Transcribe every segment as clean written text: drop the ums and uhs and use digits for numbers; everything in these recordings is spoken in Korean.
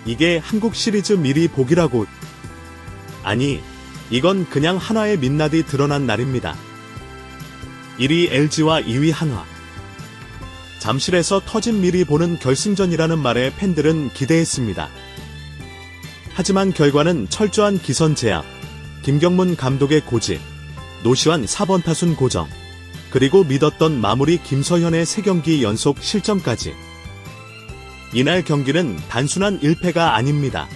이게 한국 시리즈 미리 보기라고. 아니, 이건 그냥 한화의 민낯이 드러난 날입니다. 1위 LG와 2위 한화. 잠실에서 터진 미리 보는 결승전이라는 말에 팬들은 기대했습니다. 하지만 결과는 철저한 기선 제압, 김경문 감독의 고집, 노시환 4번 타순 고정, 그리고 믿었던 마무리 김서현의 3경기 연속 실점까지. 이날 경기는 단순한 1패가 아닙니다.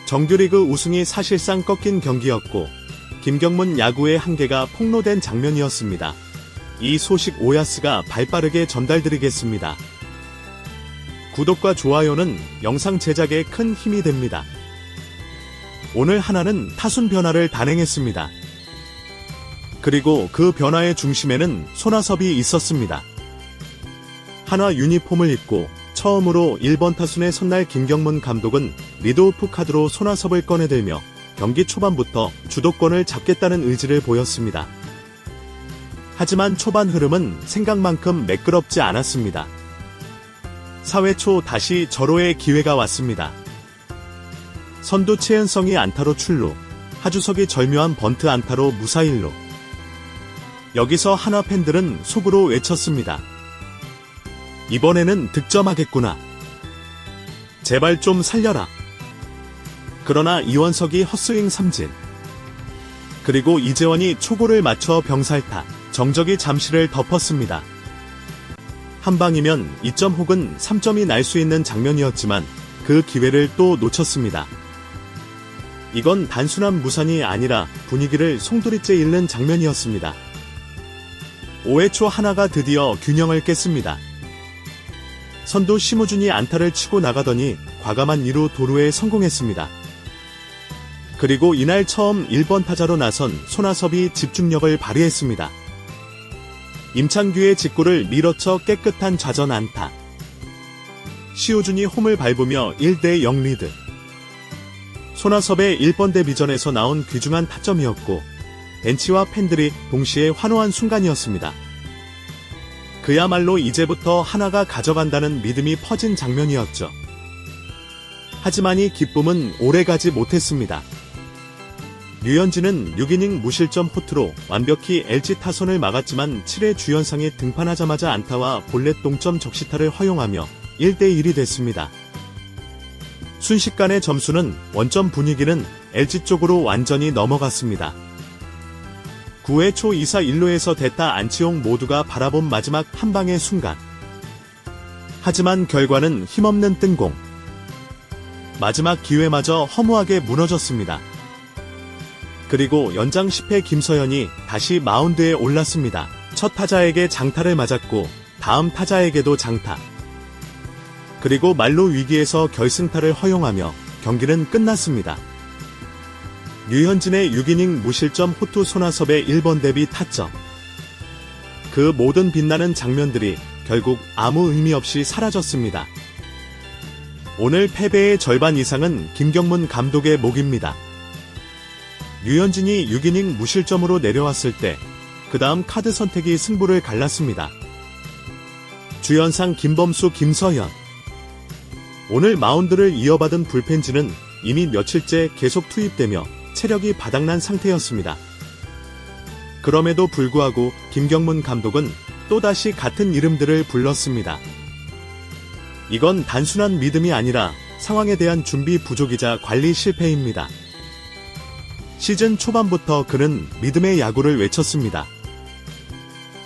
정규리그 우승이 사실상 꺾인 경기였고 김경문 야구의 한계가 폭로된 장면이었습니다. 이 소식 오야스가 발빠르게 전달드리겠습니다. 구독과 좋아요는 영상 제작에 큰 힘이 됩니다. 오늘 한화는 타순 변화를 단행했습니다. 그리고 그 변화의 중심에는 손아섭이 있었습니다. 한화 유니폼을 입고 처음으로 1번 타순에 선날 김경문 감독은 리드오프 카드로 손아섭을 꺼내들며 경기 초반부터 주도권을 잡겠다는 의지를 보였습니다. 하지만 초반 흐름은 생각만큼 매끄럽지 않았습니다. 4회 초 다시 절호의 기회가 왔습니다. 선두 최은성이 안타로 출루, 하주석이 절묘한 번트 안타로 무사 1루. 여기서 한화 팬들은 속으로 외쳤습니다. 이번에는 득점하겠구나. 제발 좀 살려라. 그러나 이원석이 헛스윙 삼진. 그리고 이재원이 초구를 맞춰 병살타, 정적이 잠시를 덮었습니다. 한 방이면 2점 혹은 3점이 날 수 있는 장면이었지만 그 기회를 또 놓쳤습니다. 이건 단순한 무산이 아니라 분위기를 송두리째 잃는 장면이었습니다. 5회 초 한화가 드디어 균형을 깼습니다. 선두 심우준이 안타를 치고 나가더니 과감한 2루 도루에 성공했습니다. 그리고 이날 처음 1번 타자로 나선 손아섭이 집중력을 발휘했습니다. 임창규의 직구를 밀어쳐 깨끗한 좌전 안타. 시우준이 홈을 밟으며 1대0 리드. 손아섭의 1번 데뷔전에서 나온 귀중한 타점이었고 벤치와 팬들이 동시에 환호한 순간이었습니다. 그야말로 이제부터 한화가 가져간다는 믿음이 퍼진 장면이었죠. 하지만 이 기쁨은 오래가지 못했습니다. 류현진은 6이닝 무실점 호투로 완벽히 LG 타선을 막았지만 7회 주연상에 등판하자마자 안타와 볼넷 동점 적시타를 허용하며 1대1이 됐습니다. 순식간에 점수는 원점 분위기는 LG 쪽으로 완전히 넘어갔습니다. 9회 초 2사 1루에서 대타 안치홍 모두가 바라본 마지막 한 방의 순간. 하지만 결과는 힘없는 뜬공. 마지막 기회마저 허무하게 무너졌습니다. 그리고 연장 10회 김서현이 다시 마운드에 올랐습니다. 첫 타자에게 장타를 맞았고 다음 타자에게도 장타. 그리고 말로 위기에서 결승타를 허용하며 경기는 끝났습니다. 류현진의 6이닝 무실점 호투 손아섭의 1번 데뷔 타점. 그 모든 빛나는 장면들이 결국 아무 의미 없이 사라졌습니다. 오늘 패배의 절반 이상은 김경문 감독의 몫입니다. 류현진이 6이닝 무실점으로 내려왔을 때 그 다음 카드 선택이 승부를 갈랐습니다. 주연상 김범수 김서현. 오늘 마운드를 이어받은 불펜진은 이미 며칠째 계속 투입되며 체력이 바닥난 상태였습니다. 그럼에도 불구하고 김경문 감독은 또다시 같은 이름들을 불렀습니다. 이건 단순한 믿음이 아니라 상황에 대한 준비 부족이자 관리 실패입니다. 시즌 초반부터 그는 믿음의 야구를 외쳤습니다.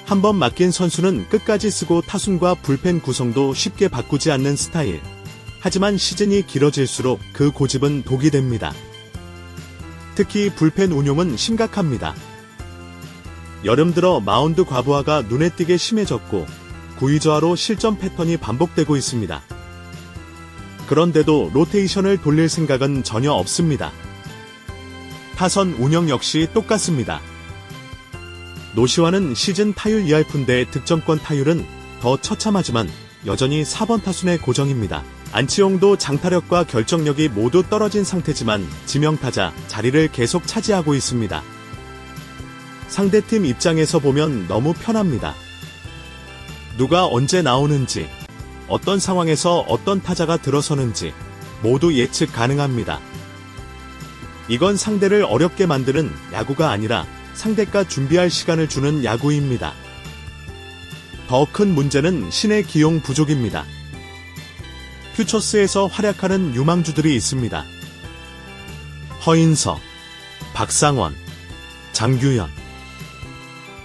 한번 맡긴 선수는 끝까지 쓰고 타순과 불펜 구성도 쉽게 바꾸지 않는 스타일. 하지만 시즌이 길어질수록 그 고집은 독이 됩니다. 특히 불펜 운용은 심각합니다. 여름 들어 마운드 과부하가 눈에 띄게 심해졌고 구위저하로 실점 패턴이 반복되고 있습니다. 그런데도 로테이션을 돌릴 생각은 전혀 없습니다. 타선 운영 역시 똑같습니다. 노시환은 시즌 타율 2할푼데 득점권 타율은 더 처참하지만 여전히 4번 타순의 고정입니다. 안치홍도 장타력과 결정력이 모두 떨어진 상태지만 지명타자 자리를 계속 차지하고 있습니다. 상대팀 입장에서 보면 너무 편합니다. 누가 언제 나오는지, 어떤 상황에서 어떤 타자가 들어서는지 모두 예측 가능합니다. 이건 상대를 어렵게 만드는 야구가 아니라 상대가 준비할 시간을 주는 야구입니다. 더 큰 문제는 신의 기용 부족입니다. 퓨처스에서 활약하는 유망주들이 있습니다. 허인서, 박상원, 장규현.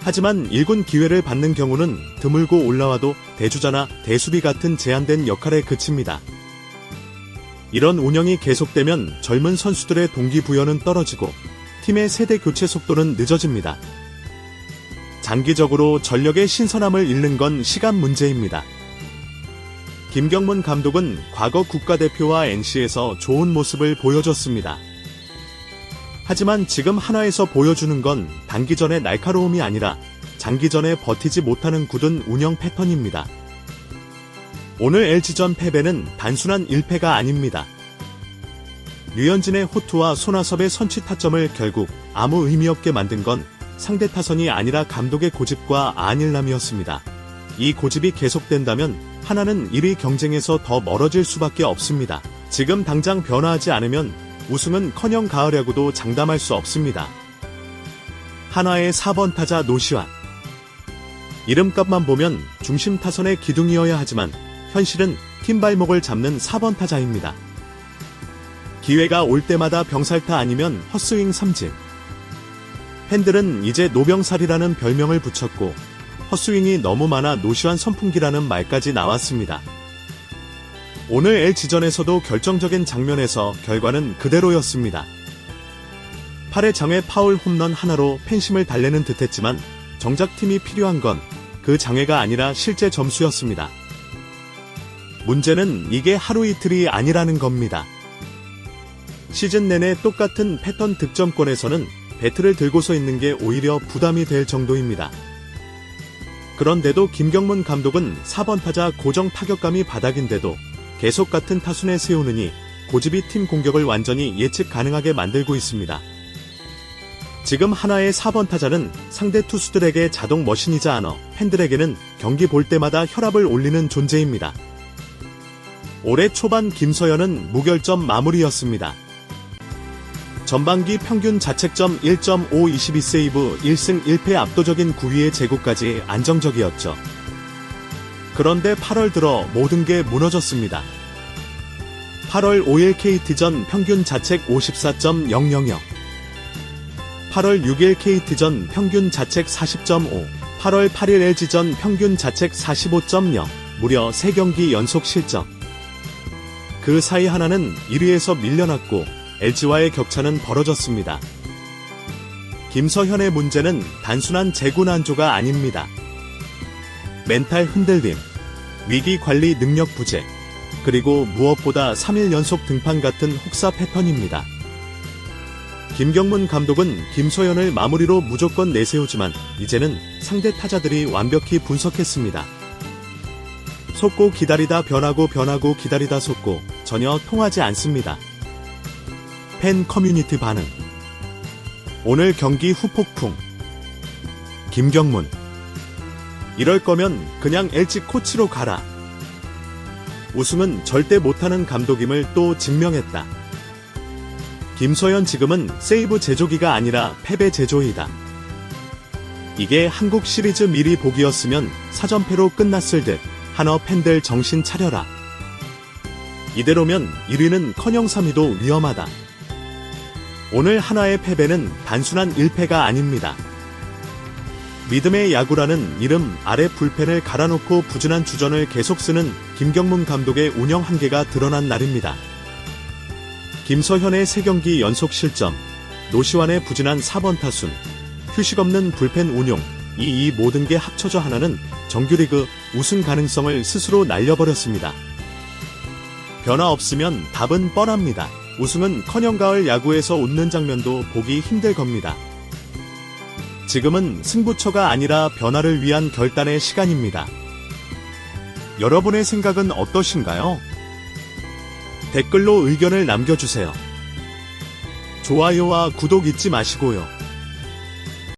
하지만 1군 기회를 받는 경우는 드물고 올라와도 대주자나 대수비 같은 제한된 역할에 그칩니다. 이런 운영이 계속되면 젊은 선수들의 동기부여는 떨어지고 팀의 세대 교체 속도는 늦어집니다. 장기적으로 전력의 신선함을 잃는 건 시간 문제입니다. 김경문 감독은 과거 국가대표와 NC에서 좋은 모습을 보여줬습니다. 하지만 지금 한화에서 보여주는 건 단기전의 날카로움이 아니라 장기전에 버티지 못하는 굳은 운영 패턴입니다. 오늘 LG전 패배는 단순한 1패가 아닙니다. 류현진의 호투와 손아섭의 선취 타점을 결국 아무 의미 없게 만든 건 상대 타선이 아니라 감독의 고집과 안일함이었습니다. 이 고집이 계속된다면 하나는 1위 경쟁에서 더 멀어질 수밖에 없습니다. 지금 당장 변화하지 않으면 우승은 커녕 가을 야구도 장담할 수 없습니다. 한화의 4번 타자 노시환. 이름값만 보면 중심 타선의 기둥이어야 하지만 현실은 팀 발목을 잡는 4번 타자입니다. 기회가 올 때마다 병살타 아니면 헛스윙 삼진. 팬들은 이제 노병살이라는 별명을 붙였고 헛스윙이 너무 많아 노시환 선풍기라는 말까지 나왔습니다. 오늘 LG전에서도 결정적인 장면에서 결과는 그대로였습니다. 8회 장외 파울 홈런 하나로 팬심을 달래는 듯했지만 정작 팀이 필요한 건 그 장외가 아니라 실제 점수였습니다. 문제는 이게 하루 이틀이 아니라는 겁니다. 시즌 내내 똑같은 패턴 득점권에서는 배트를 들고서 있는 게 오히려 부담이 될 정도입니다. 그런데도 김경문 감독은 4번 타자 고정 타격감이 바닥인데도 계속 같은 타순에 세우느니 고집이 팀 공격을 완전히 예측 가능하게 만들고 있습니다. 지금 한화의 4번 타자는 상대 투수들에게 자동 머신이자 않아 팬들에게는 경기 볼 때마다 혈압을 올리는 존재입니다. 올해 초반 김서현은 무결점 마무리였습니다. 전반기 평균 자책점 1.5 22세이브 1승 1패 압도적인 9위의 제구까지 안정적이었죠. 그런데 8월 들어 모든 게 무너졌습니다. 8월 5일 KT전 평균 자책 54.000, 8월 6일 KT전 평균 자책 40.5, 8월 8일 LG전 평균 자책 45.0, 무려 3경기 연속 실점. 그 사이 하나는 1위에서 밀려났고 LG와의 격차는 벌어졌습니다. 김서현의 문제는 단순한 재구난조가 아닙니다. 멘탈 흔들림, 위기 관리 능력 부재, 그리고 무엇보다 3일 연속 등판 같은 혹사 패턴입니다. 김경문 감독은 김서현을 마무리로 무조건 내세우지만 이제는 상대 타자들이 완벽히 분석했습니다. 속고 기다리다 변하고 기다리다 속고 전혀 통하지 않습니다. 팬 커뮤니티 반응. 오늘 경기 후폭풍. 김경문. 이럴 거면 그냥 LG 코치로 가라. 우승은 절대 못하는 감독임을 또 증명했다. 김서현 지금은 세이브 제조기가 아니라 패배 제조이다. 이게 한국 시리즈 미리 보기였으면 4전패로 끝났을 듯. 한화 팬들 정신 차려라. 이대로면 1위는커녕 3위도 위험하다. 오늘 한화의 패배는 단순한 1패가 아닙니다. 믿음의 야구라는 이름 아래 불펜을 갈아놓고 부진한 주전을 계속 쓰는 김경문 감독의 운영 한계가 드러난 날입니다. 김서현의 3경기 연속 실점, 노시환의 부진한 4번 타순, 휴식 없는 불펜 운용, 이 모든 게 합쳐져 하나는 정규리그 우승 가능성을 스스로 날려버렸습니다. 변화 없으면 답은 뻔합니다. 우승은커녕 가을 야구에서 웃는 장면도 보기 힘들 겁니다. 지금은 승부처가 아니라 변화를 위한 결단의 시간입니다. 여러분의 생각은 어떠신가요? 댓글로 의견을 남겨주세요. 좋아요와 구독 잊지 마시고요.